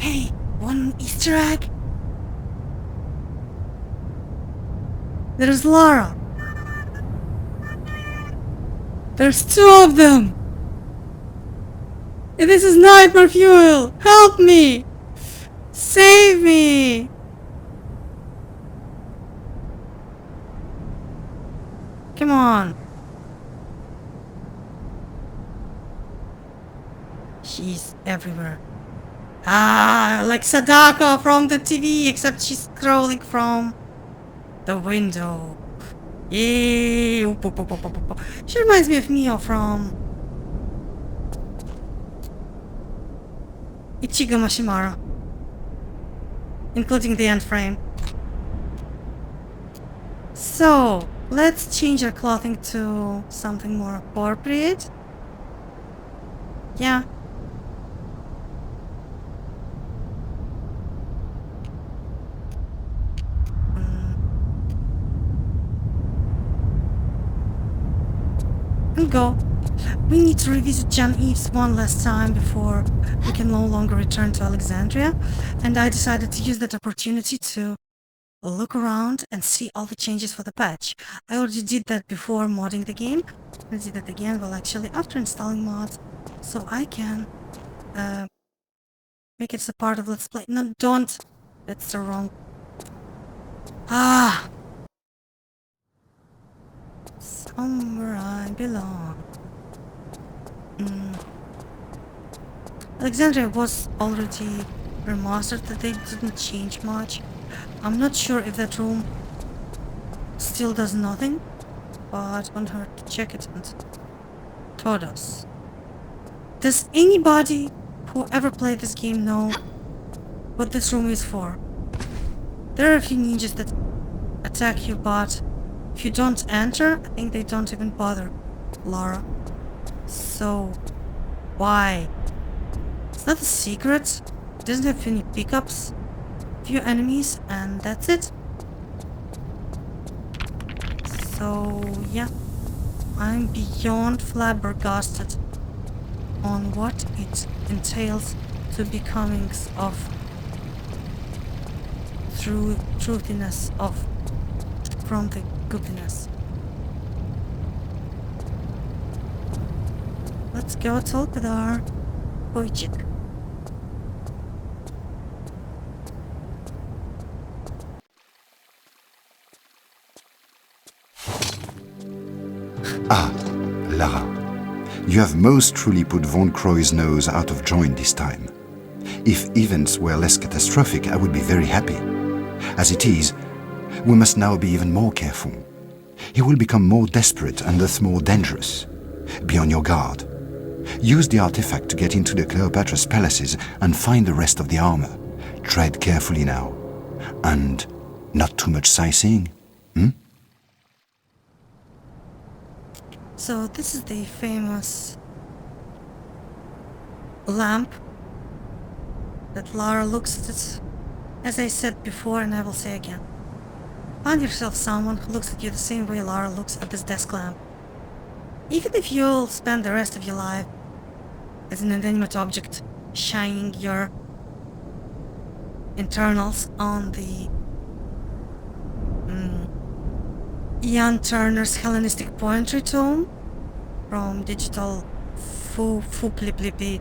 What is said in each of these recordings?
Hey, one Easter egg? There's Lara. There's two of them. This is nightmare fuel. Help me. Save me. Come on. She's everywhere. Like Sadako from the TV, except she's scrolling from the window. Yay! She reminds me of Mio from Ichigo Mashimara, including the end frame. So, let's change our clothing to something more appropriate. Yeah. And go. We need to revisit Jean-Yves one last time before we can no longer return to Alexandria, and I decided to use that opportunity to look around and see all the changes for the patch. I already did that before modding the game. I did that again, well actually after installing mods, so I can make it a part of Let's Play. No, don't! That's the wrong... Somewhere I belong. Alexandria was already remastered, that they didn't change much. I'm not sure if that room still does nothing, but it won't hurt to check it and told us. Does anybody who ever played this game know what this room is for? There are a few ninjas that attack you, but if you don't enter, I think they don't even bother Lara. So, why? It's not a secret. It doesn't have any pickups. Few enemies, and that's it. So, yeah. I'm beyond flabbergasted on what it entails to becoming of truthiness of from the goodness. Let's go talk with our Wadjet. Lara, you have most truly put Von Croy's nose out of joint this time. If events were less catastrophic, I would be very happy. As it is, we must now be even more careful. He will become more desperate and thus more dangerous. Be on your guard. Use the artifact to get into the Cleopatra's palaces and find the rest of the armor. Tread carefully now. And not too much sightseeing, So this is the famous lamp that Lara looks at it. As I said before, and I will say again. Find yourself someone who looks at you the same way Lara looks at this desk lamp. Even if you'll spend the rest of your life as an inanimate object, shining your internals on the Ian Turner's Hellenistic Poetry Tome from digital Fupliplipi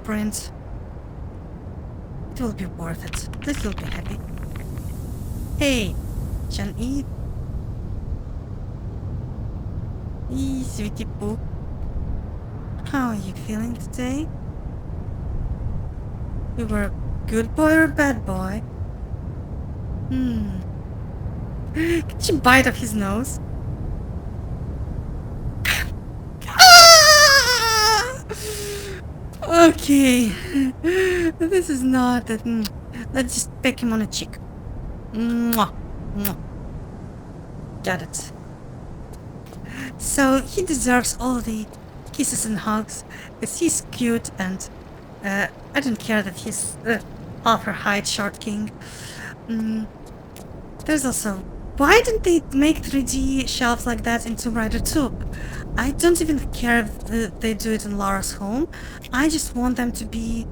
print. It will be worth it. This will be happy. Hey, Jean-Yves. Hey, sweetie poo. How are you feeling today? You were a good boy or a bad boy? Could you bite off his nose? Okay. This is not that. Let's just peck him on the cheek. Mwah. Mwah. Got it. So he deserves all the kisses and hugs because he's cute, and I don't care that he's half her height short king. There's also, why didn't they make 3D shelves like that in Tomb Raider 2? I don't even care if they do it in Lara's home. I just want them to be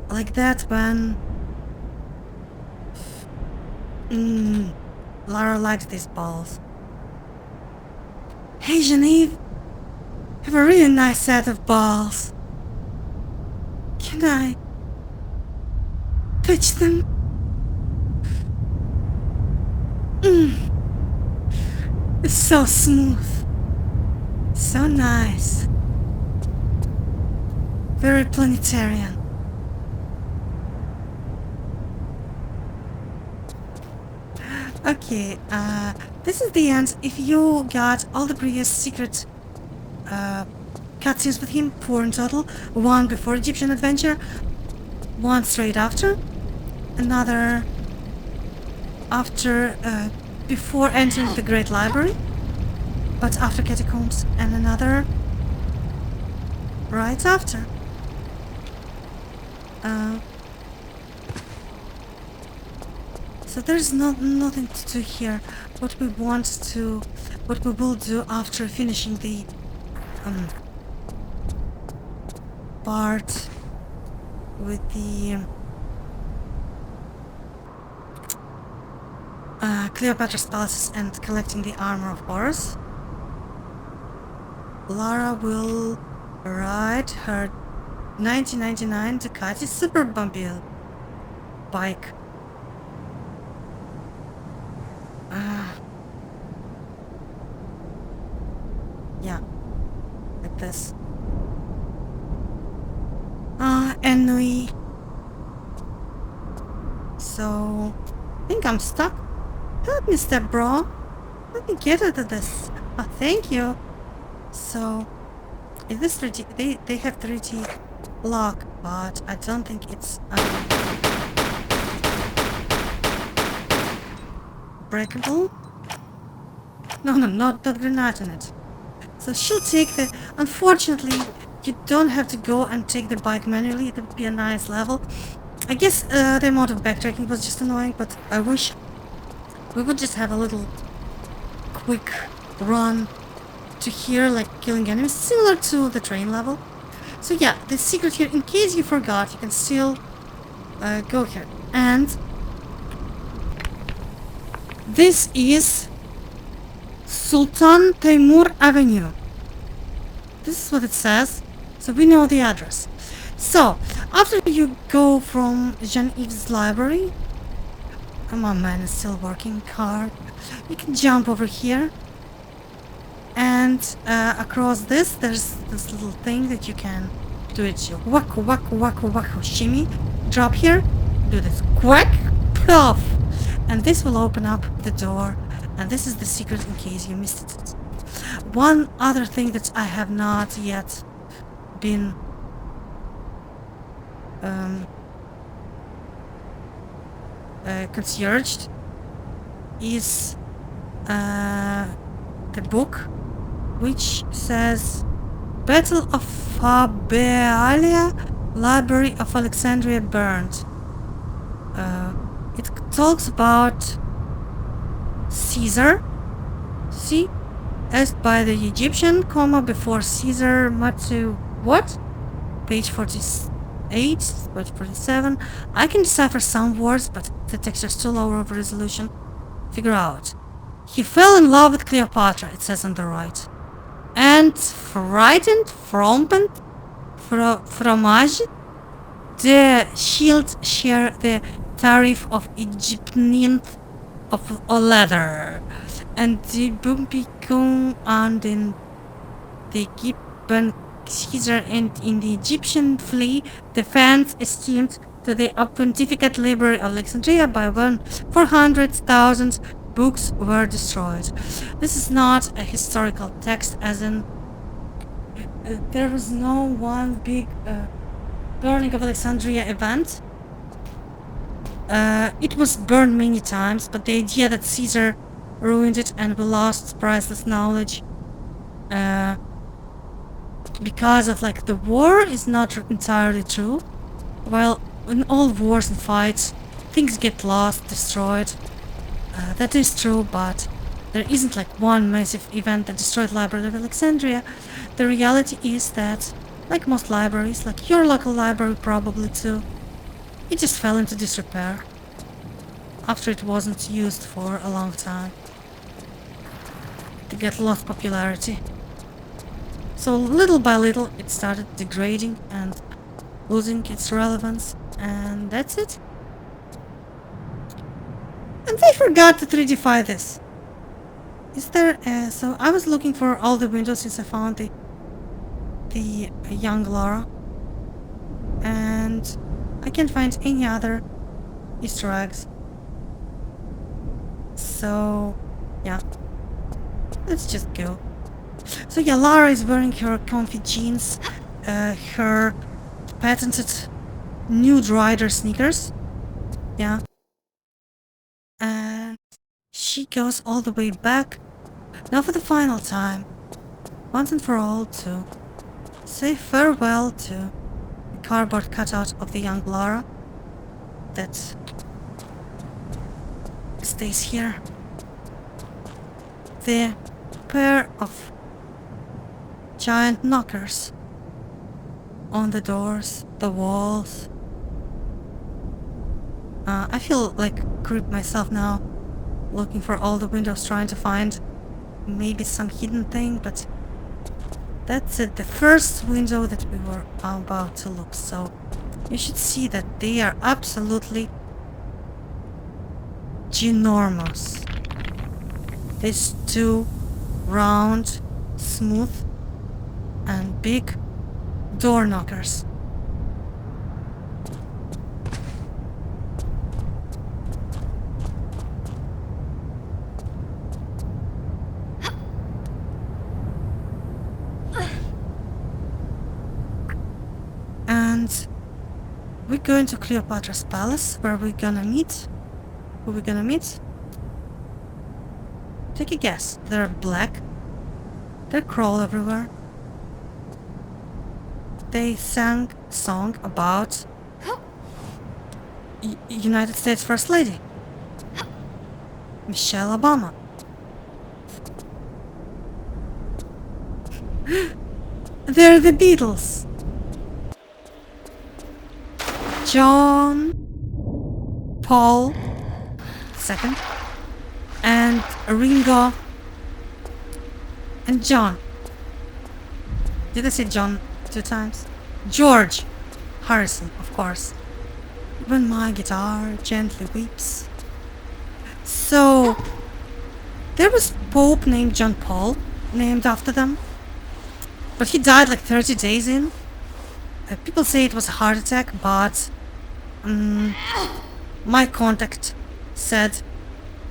like that when Lara likes these balls. Hey Jean-Yves, have a really nice set of balls. Can I touch them? It's so smooth, so nice, very planetarian. Okay, this is the end. If you got all the previous secret cutscenes with him, 4 in total, 1 before Egyptian adventure, 1 straight after, another after before entering the Great Library, but after catacombs, and another right after. So there's nothing to do here. What we will do after finishing the part with the Cleopatra's palaces and collecting the armor of Horus, Lara will ride her 1999 Ducati Supermobile bike. Yeah, like this. Anyway, so I think I'm stuck. Help me, step bro. Let me get out of this. Oh, thank you. So, is this 3D? They have 3D lock, but I don't think it's breakable. No, not grenade in it. So she'll take the. Unfortunately, you don't have to go and take the bike manually. It would be a nice level. I guess the amount of backtracking was just annoying, but I wish we would just have a little quick run to here, like killing enemies, similar to the train level. So yeah, the secret here, in case you forgot, you can still go here. And this is Sultan Timur Avenue. This is what it says, so we know the address. So, after you go from Jean-Yves' library, come on man, it's still working hard. You can jump over here, and across this, there's this little thing that you can do it. You wacko wacko wacko wacko shimmy, drop here, do this quack, puff, and this will open up the door. And this is the secret in case you missed it. One other thing that I have not yet been concierged is the book which says Battle of Fabealia, Library of Alexandria burned. It talks about Caesar, see, asked by the Egyptian, before Caesar, Matsu, what? Page 48, page 47. I can decipher some words, but the text is too low of resolution. Figure out. He fell in love with Cleopatra, it says on the right. And frightened, frompened, fromage, the shield share the tariff of Egyptian of leather, and the Bumpicum and in the Gibbon Caesar and in the Egyptian fleet, the fans esteemed to the Pontificate Library of Alexandria by 400,000 books were destroyed. This is not a historical text, as in there was no one big burning of Alexandria event. It was burned many times, but the idea that Caesar ruined it and we lost priceless knowledge because of like the war is not entirely true. While in all wars and fights, things get lost, destroyed. That is true, but there isn't like one massive event that destroyed Library of Alexandria. The reality is that, like most libraries, like your local library probably too, it just fell into disrepair after it wasn't used for a long time. It got lost popularity. So little by little it started degrading and losing its relevance, and that's it. And they forgot to 3D-fy this. Is there so I was looking for all the windows since I found the young Laura, and I can't find any other Easter eggs. So yeah, let's just go. So yeah, Lara is wearing her comfy jeans, her patented nude Raider sneakers. Yeah. And she goes all the way back, now for the final time, once and for all, to say farewell to the cardboard cutout of the young Lara that stays here. The pair of giant knockers on the doors, the walls. I feel like a creep myself now, looking for all the windows, trying to find maybe some hidden thing, but that's it, the first window that we were about to look. So you should see that they are absolutely ginormous. These two round, smooth, and big door knockers. And we're going to Cleopatra's palace, where we're gonna meet. Who we're gonna meet? Take a guess. They're black. They crawl everywhere. They sang a song about United States First Lady Michelle Obama. They're the Beatles. John Paul II and Ringo and John. Did I say John 2 times? George Harrison, of course. When my guitar gently weeps. So there was a Pope named John Paul, named after them, but he died like 30 days in. People say it was a heart attack, but my contact said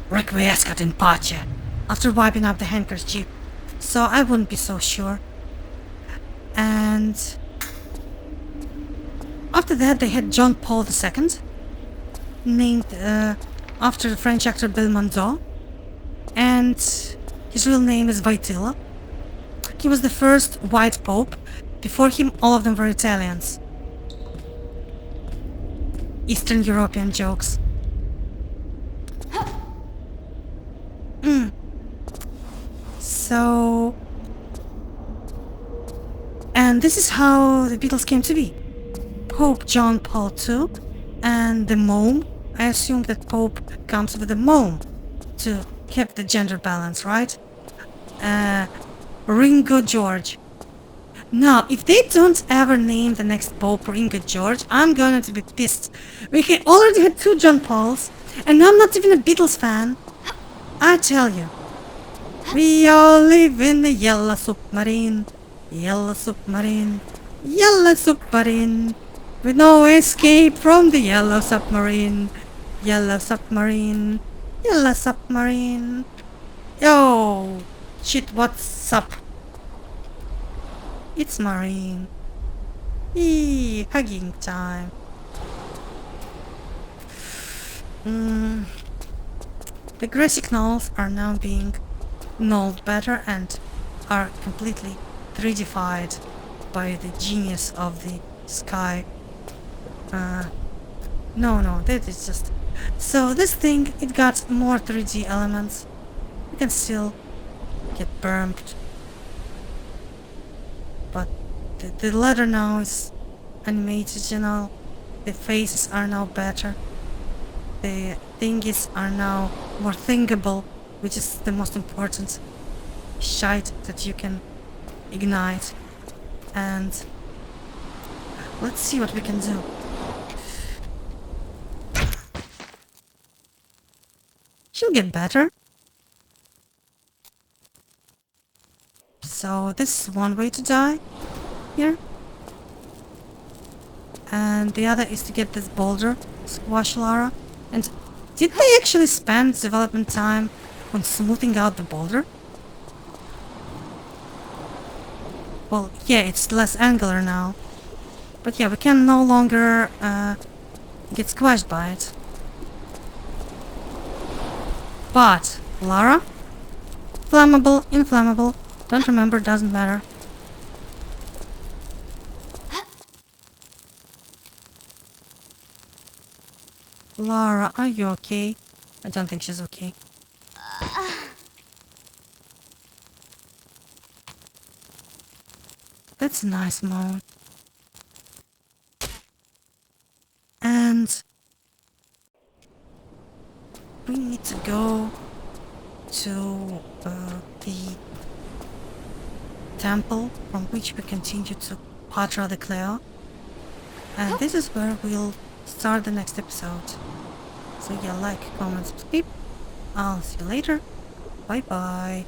requiescat in pace after wiping up the handkerchief, so I wouldn't be so sure. And after that they had John Paul II, named after the French actor Belmondo, and his real name is Wojtyla. He was the first white pope. Before him, all of them were Italians. Eastern European jokes. So... And this is how the Beatles came to be. Pope John Paul II and the mome. I assume that Pope comes with a mome to keep the gender balance, right? Ringo George. Now, if they don't ever name the next Pope Ringo George, I'm going to be pissed. We already had 2 John Pauls, and I'm not even a Beatles fan. I tell you. We all live in the yellow submarine, yellow submarine, yellow submarine, with no escape from the yellow submarine, yellow submarine, yellow submarine. Yo, shit, what's up? It's Marine. Eee, hugging time. The grassy knolls are now being knolled better and are completely 3D'd by the genius of the sky. No, that is just... So this thing, it got more 3D elements. can still get burned. But the letter now is animated, you know. The faces are now better. The thingies are now more thinkable, which is the most important shite that you can ignite. And let's see what we can do. She'll get better. So this is one way to die here. And the other is to get this boulder, squash Lara. And did they actually spend development time on smoothing out the boulder? Well, yeah, it's less angular now. But yeah, we can no longer get squashed by it. But, Lara? Flammable, inflammable, don't remember, doesn't matter. Lara, are you okay? I don't think she's okay. That's a nice moan. And we need to go to the temple from which we continue to Patra the Cleo. And this is where we'll start the next episode. So yeah, like, comment, subscribe. I'll see you later. Bye bye.